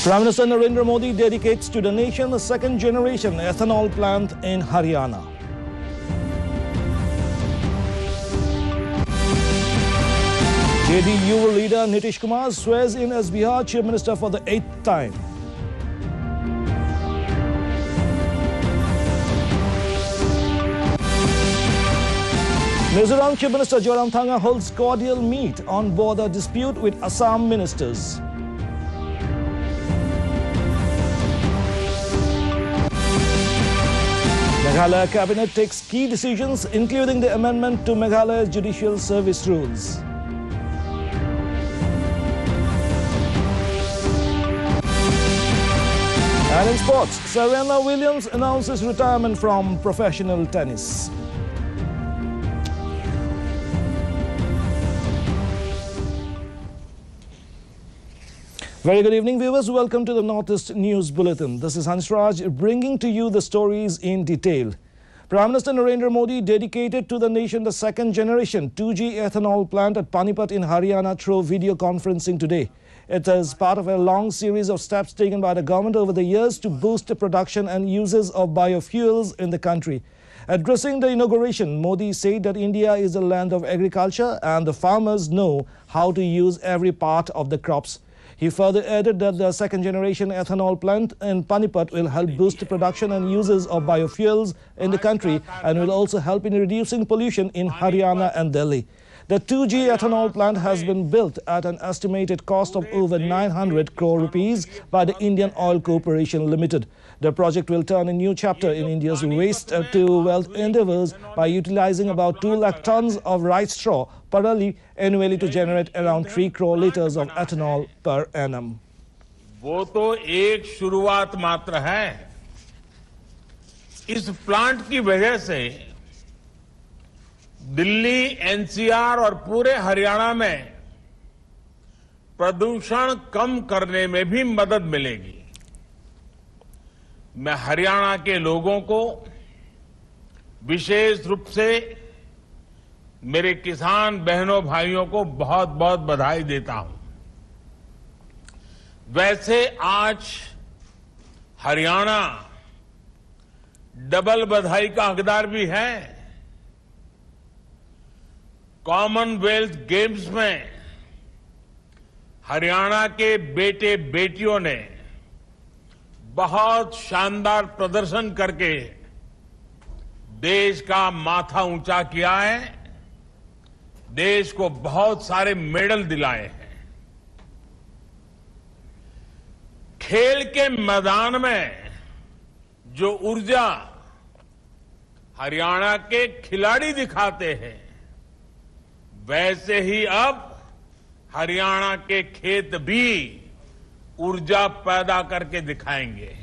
Prime Minister Narendra Modi dedicates to the nation a second-generation ethanol plant in Haryana. JDU leader Nitish Kumar swears in as Bihar Chief Minister for the 8th time. Mizoram Chief Minister Zoramthanga holds cordial meet on border dispute with Assam ministers. Meghalaya Cabinet takes key decisions, including the amendment to Meghalaya's judicial service rules. And in sports, Serena Williams announces retirement from professional tennis. Very good evening, viewers. Welcome to the Northeast News Bulletin. This is Hansraj bringing to you the stories in detail. Prime Minister Narendra Modi dedicated to the nation the second-generation 2G ethanol plant at Panipat in Haryana through video conferencing today. It is part of a long series of steps taken by the government over the years to boost the production and uses of biofuels in the country. Addressing the inauguration, Modi said that India is a land of agriculture and the farmers know how to use every part of the crops. He further added that the second-generation ethanol plant in Panipat will help boost the production and uses of biofuels in the country and will also help in reducing pollution in Haryana and Delhi. The 2G ethanol plant has been built at an estimated cost of over 900 crore rupees by the Indian Oil Corporation Limited. The project will turn a new chapter in India's waste-to-wealth endeavors by utilizing about 2 lakh tons of rice straw per annum annually to generate around 3 crore liters of ethanol per annum. वो तो एक शुरुआत मात्र है। इस plant की वजह से दिल्ली, एनसीआर और पूरे हरियाणा में प्रदूषण कम करने में भी मदद मिलेगी। मैं हरियाणा के लोगों को विशेष रूप से मेरे किसान बहनों भाइयों को बहुत बहुत बधाई देता हूं। वैसे आज हरियाणा डबल बधाई का हकदार भी है। कॉमनवेल्थ गेम्स में हरियाणा के बेटे बेटियों ने बहुत शानदार प्रदर्शन करके देश का माथा ऊंचा किया है, देश को बहुत सारे मेडल दिलाए हैं। खेल के मैदान में जो ऊर्जा हरियाणा के खिलाड़ी दिखाते हैं, वैसे ही अब हरियाणा के खेत भी ऊर्जा पैदा करके दिखाएंगे।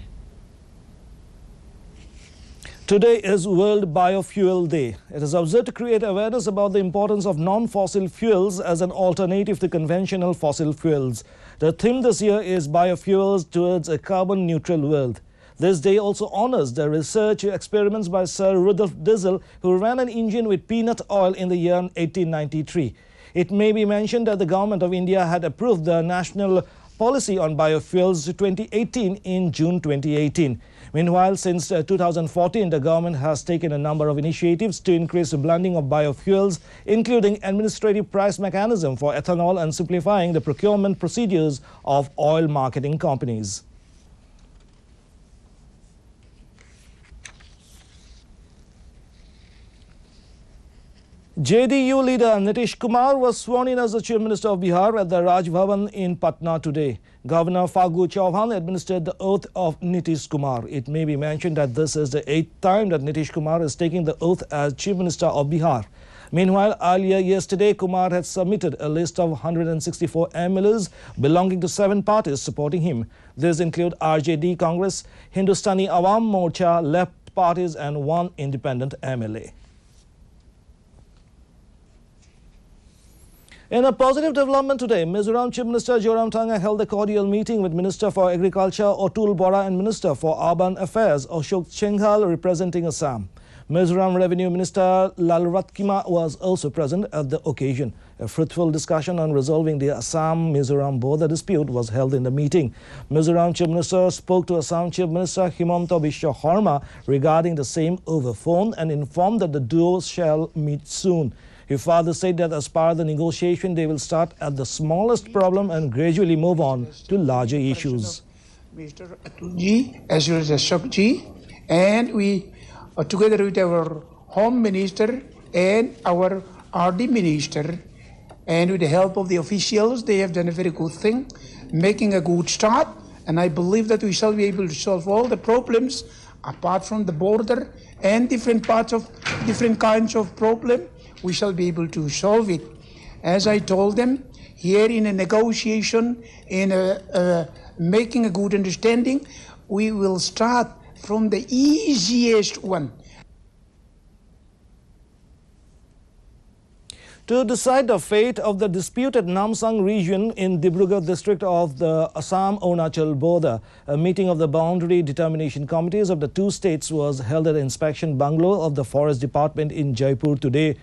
Today is World Biofuel Day. It is observed to create awareness about the importance of non-fossil fuels as an alternative to conventional fossil fuels. The theme this year is Biofuels Towards a Carbon-Neutral World. This day also honors the research experiments by Sir Rudolf Diesel, who ran an engine with peanut oil in the year 1893. It may be mentioned that the Government of India had approved the National Policy on Biofuels 2018 in June 2018. Meanwhile, since 2014, the government has taken a number of initiatives to increase the blending of biofuels, including administrative price mechanism for ethanol and simplifying the procurement procedures of oil marketing companies. JDU leader Nitish Kumar was sworn in as the Chief Minister of Bihar at the Raj Bhavan in Patna today. Governor Fagu Chauhan administered the oath of Nitish Kumar. It may be mentioned that this is the 8th time that Nitish Kumar is taking the oath as Chief Minister of Bihar. Meanwhile, earlier yesterday, Kumar had submitted a list of 164 MLAs belonging to 7 parties supporting him. These include RJD Congress, Hindustani Awam Morcha, left parties and 1 independent MLA. In a positive development today, Mizoram Chief Minister Zoramthanga held a cordial meeting with Minister for Agriculture Otul Bora and Minister for Urban Affairs Ashok Chenghal representing Assam. Mizoram Revenue Minister Lalratkima was also present at the occasion. A fruitful discussion on resolving the Assam-Mizoram border dispute was held in the meeting. Mizoram Chief Minister spoke to Assam Chief Minister Himanta Biswa Sarma regarding the same over phone and informed that the duos shall meet soon. He further said that as part of the negotiation, they will start at the smallest problem and gradually move on to larger issues. Mr. Atulji as well as Ashokji, and we together with our Home Minister and our RD Minister, and with the help of the officials, they have done a very good thing, making a good start, and I believe that we shall be able to solve all the problems apart from the border and different kinds of problem. We shall be able to solve it. As I told them, here in a negotiation, in making a good understanding, we will start from the easiest one. To decide the fate of the disputed Namsang region in Dibrugarh district of the Assam-Arunachal border, a meeting of the boundary determination committees of the two states was held at the inspection bungalow of the Forest Department in Jaipur today.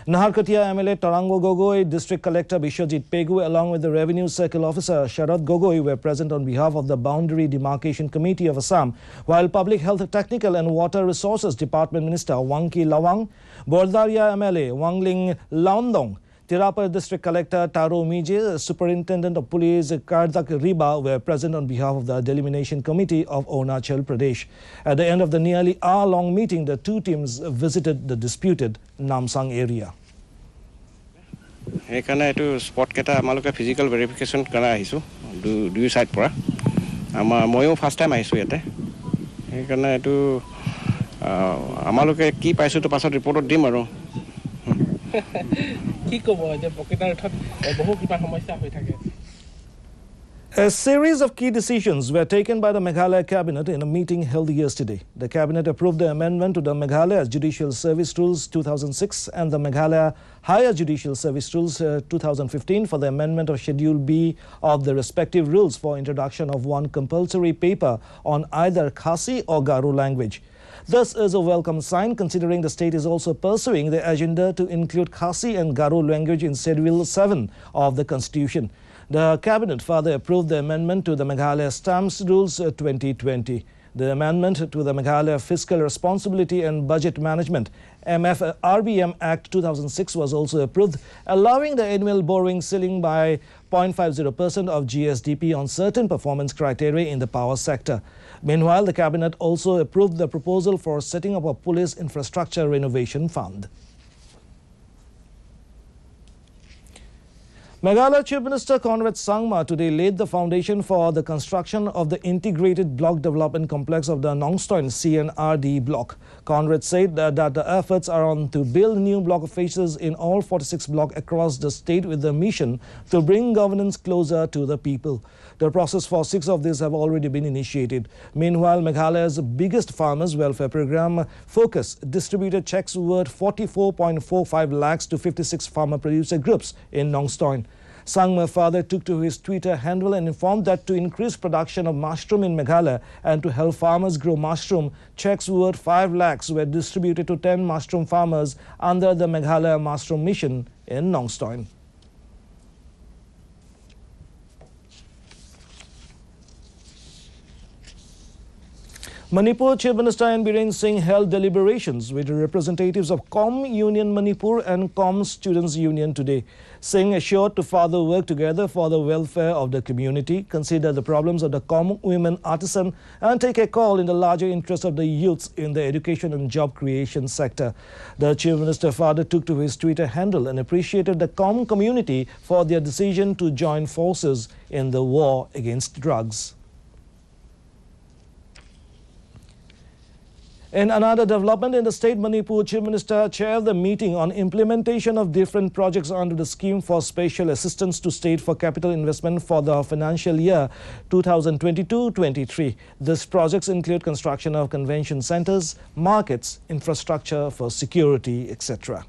Naharkatia MLA Tarango Gogoi, District Collector Bishwajit Pegu along with the Revenue Circle Officer Sharad Gogoi were present on behalf of the Boundary Demarcation Committee of Assam, while Public Health Technical and Water Resources Department Minister Wangki Lawang, Bordaria MLA Wangling Laundong, Tirapur District Collector Taro Mije, Superintendent of Police Kardak Riba were present on behalf of the Delimitation Committee of Arunachal Pradesh. At the end of the nearly hour-long meeting, the two teams visited the disputed Namsang area. Ekana etu spot keta amaloke physical verification kara ahisu do side pora ama moyo first time ahisu yate ekana etu amaloke ki paisu to pasot report dim aru ki kobo je poketar thot bohu kiba samasya hoi thake. A series of key decisions were taken by the Meghalaya Cabinet in a meeting held yesterday. The Cabinet approved the amendment to the Meghalaya Judicial Service Rules 2006 and the Meghalaya Higher Judicial Service Rules 2015 for the amendment of Schedule B of the respective rules for introduction of one compulsory paper on either Khasi or Garo language. This is a welcome sign considering the state is also pursuing the agenda to include Khasi and Garo language in Schedule 7 of the Constitution. The Cabinet further approved the amendment to the Meghalaya Stamps Rules 2020. The amendment to the Meghalaya Fiscal Responsibility and Budget Management RBM Act 2006 was also approved, allowing the annual borrowing ceiling by 0.50% of GSDP on certain performance criteria in the power sector. Meanwhile, the Cabinet also approved the proposal for setting up a police infrastructure renovation fund. Meghalaya Chief Minister Conrad Sangma today laid the foundation for the construction of the integrated block development complex of the Nongstoin CNRD block. Conrad said that the efforts are on to build new block offices in all 46 blocks across the state with the mission to bring governance closer to the people. The process for 6 of these have already been initiated. Meanwhile, Meghalaya's biggest farmers welfare program, Focus, distributed checks worth 44.45 lakhs to 56 farmer producer groups in Nongstoin. Sangma further took to his Twitter handle and informed that to increase production of mushroom in Meghalaya and to help farmers grow mushroom, checks worth 5 lakhs were distributed to 10 mushroom farmers under the Meghalaya Mushroom Mission in Nongstoin. Manipur Chief Minister N. Biren Singh held deliberations with representatives of Com Union Manipur and Com Students Union today. Singh assured to further work together for the welfare of the community, consider the problems of the Com women artisan and take a call in the larger interest of the youths in the education and job creation sector. The Chief Minister further took to his Twitter handle and appreciated the Com community for their decision to join forces in the war against drugs. In another development in the state, Manipur Chief Minister chaired the meeting on implementation of different projects under the scheme for special assistance to state for capital investment for the financial year 2022-23. These projects include construction of convention centers, markets, infrastructure for security, etc.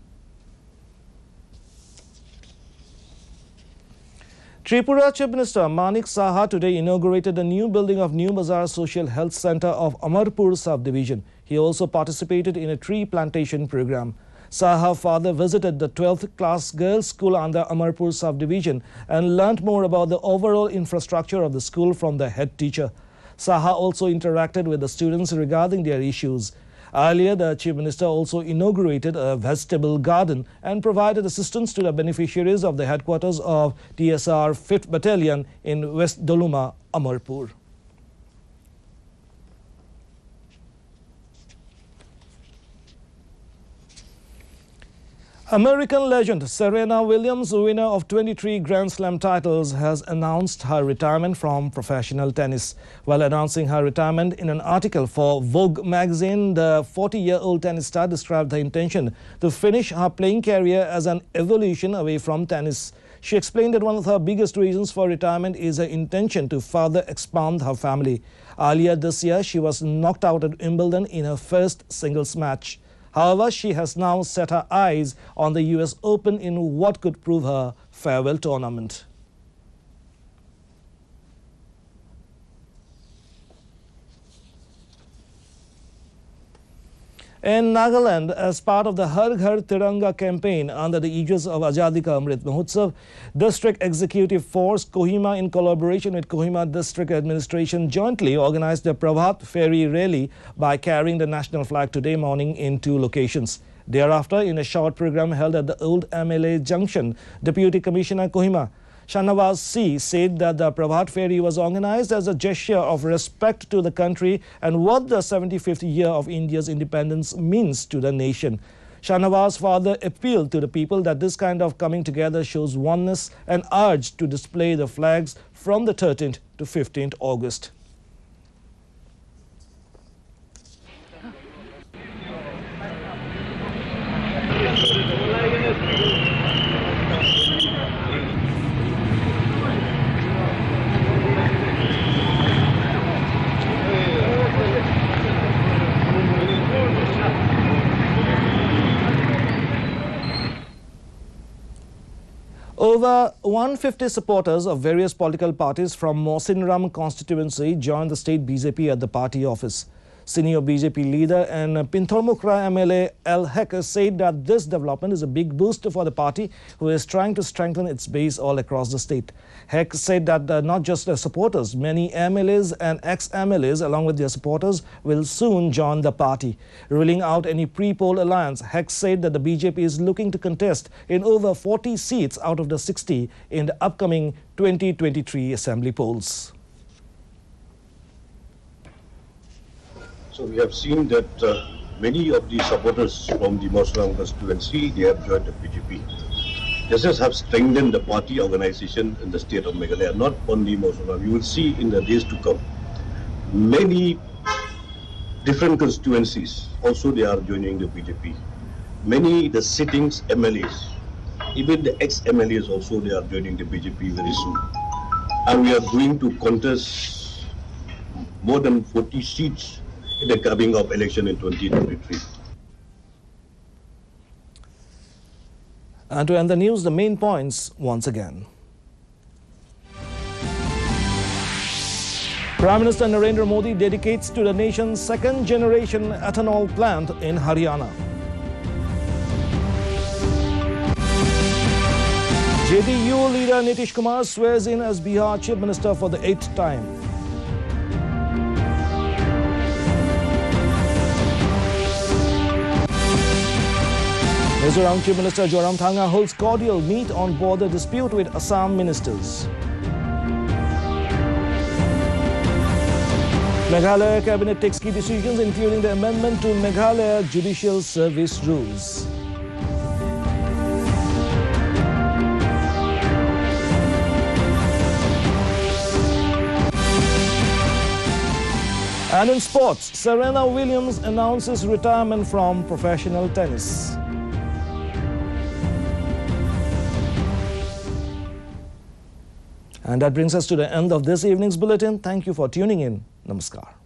Tripura Chief Minister Manik Saha today inaugurated the new building of New Bazaar Social Health Centre of Amarpur Sub-Division. He also participated in a tree plantation program. Saha further visited the 12th class girls' school under Amarpur Sub-Division and learnt more about the overall infrastructure of the school from the head teacher. Saha also interacted with the students regarding their issues. Earlier, the Chief Minister also inaugurated a vegetable garden and provided assistance to the beneficiaries of the headquarters of TSR 5th Battalion in West Doluma, Amarpur. American legend Serena Williams, winner of 23 Grand Slam titles, has announced her retirement from professional tennis. While announcing her retirement in an article for Vogue magazine, the 40-year-old tennis star described her intention to finish her playing career as an evolution away from tennis. She explained that one of her biggest reasons for retirement is her intention to further expand her family. Earlier this year, she was knocked out at Wimbledon in her first singles match. However, she has now set her eyes on the US Open in what could prove her farewell tournament. In Nagaland, as part of the Har Ghar Tiranga campaign under the aegis of Azadi Ka Amrit Mahotsav, District Executive Force Kohima, in collaboration with Kohima District Administration, jointly organized the Prabhat Ferry Rally by carrying the national flag today morning in 2 locations. Thereafter, in a short program held at the Old MLA Junction, Deputy Commissioner Kohima Shahnawaz C. said that the Prabhat Ferry was organized as a gesture of respect to the country and what the 75th year of India's independence means to the nation. Shahnawaz further appealed to the people that this kind of coming together shows oneness and urged to display the flags from the 13th to 15th August. Over 150 supporters of various political parties from Mausinram constituency joined the state BJP at the party office. Senior BJP leader and Pinthormukra MLA L. Hek said that this development is a big boost for the party, who is trying to strengthen its base all across the state. Hek said that not just the supporters, many MLAs and ex-MLAs along with their supporters will soon join the party. Ruling out any pre-poll alliance, Hek said that the BJP is looking to contest in over 40 seats out of the 60 in the upcoming 2023 assembly polls. So we have seen that many of the supporters from the Mausinram constituency, they have joined the BJP. This has have strengthened the party organization in the state of Meghalaya, not only Mausinram. You will see in the days to come, many different constituencies also they are joining the BJP. Many the sittings MLAs, even the ex-MLAs also they are joining the BJP very soon. And we are going to contest more than 40 seats in the coming of election in 2023. And to end the news, the main points once again. Prime Minister Narendra Modi dedicates to the nation's second-generation ethanol plant in Haryana. JDU leader Nitish Kumar swears in as Bihar Chief Minister for the 8th time. Mizoram Chief Minister Zoramthanga holds cordial meet on border dispute with Assam ministers. Meghalaya Cabinet takes key decisions including the amendment to Meghalaya Judicial Service Rules. And in sports, Serena Williams announces retirement from professional tennis. And that brings us to the end of this evening's bulletin. Thank you for tuning in. Namaskar.